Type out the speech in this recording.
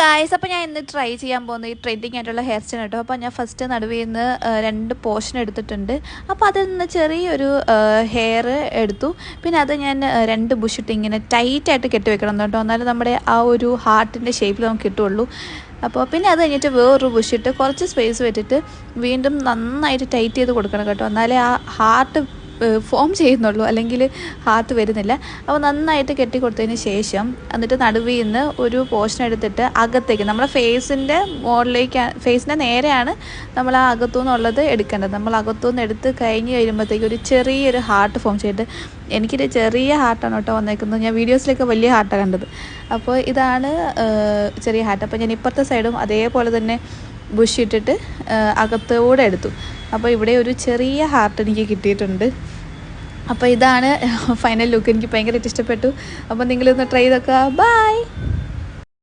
Guys, അപ്പോൾ ഞാൻ ഇന്ന് ട്രൈ ചെയ്യാൻ പോകുന്ന ഈ ട്രെൻഡിങ് ആയിട്ടുള്ള ഹെയർ സ്റ്റൈൽ കേട്ടോ. അപ്പോൾ ഞാൻ ഫസ്റ്റ് നടുവിൽ നിന്ന് 2 പോർഷൻ എടുത്തിട്ടുണ്ട്. അപ്പോൾ അതിൽ നിന്ന് ചെറിയൊരു ഹെയർ എടുത്തു. പിന്നെ അത് ഞാൻ 2 ബുഷിട്ട് ഇങ്ങനെ ടൈറ്റായിട്ട് കെട്ടി വെക്കണം കേട്ടോ. എന്നാലും നമ്മുടെ ആ ഒരു ഹാർട്ടിൻ്റെ ഷേപ്പിൽ നമുക്ക് കിട്ടുള്ളൂ. അപ്പോൾ പിന്നെ അത് കഴിഞ്ഞിട്ട് വേറൊരു ബുഷിട്ട് കുറച്ച് സ്പേസ് വെച്ചിട്ട് വീണ്ടും നന്നായിട്ട് ടൈറ്റ് ചെയ്ത് കൊടുക്കണം കേട്ടോ. എന്നാലേ ആ ഹാർട്ട് ഫോം ചെയ്യുന്നുള്ളൂ, അല്ലെങ്കിൽ ഹാർട്ട് വരുന്നില്ല. അപ്പോൾ നന്നായിട്ട് കെട്ടി കൊടുത്തതിന് ശേഷം എന്നിട്ട് നടുവിൽ നിന്ന് ഒരു പോർഷൻ എടുത്തിട്ട് അകത്തേക്ക് നമ്മുടെ ഫേസിൻ്റെ മുകളിലേക്ക്, ഫേസിൻ്റെ നേരെയാണ് നമ്മൾ ആ അകത്തുനിന്നുള്ളത് എടുക്കേണ്ടത്. നമ്മൾ അകത്തുനിന്ന് എടുത്ത് കഴിഞ്ഞ് കഴിയുമ്പോഴത്തേക്ക് ഒരു ചെറിയൊരു ഹാർട്ട് ഫോം ചെയ്തിട്ട്, എനിക്കൊരു ചെറിയ ഹാർട്ടാണ് കേട്ടോ വന്നേക്കുന്നത്. ഞാൻ വീഡിയോസിലൊക്കെ വലിയ ഹാർട്ടാണ് കണ്ടത്. അപ്പോൾ ഇതാണ് ചെറിയ ഹാർട്ട്. അപ്പോൾ ഞാൻ ഇപ്പുറത്തെ സൈഡും അതേപോലെ തന്നെ ബുഷ് ഇട്ടിട്ട് അകത്തോടെ എടുത്തു. അപ്പോൾ ഇവിടെ ഒരു ചെറിയ ഹാർട്ട് എനിക്ക് കിട്ടിയിട്ടുണ്ട്. അപ്പോൾ ഇതാണ് ഫൈനൽ ലുക്ക്. എനിക്ക് ഭയങ്കരമായിട്ട് ഇഷ്ടപ്പെട്ടു. അപ്പോൾ നിങ്ങളിന്ന് ട്രൈ ചെയ്തൊക്കെ. ബൈ.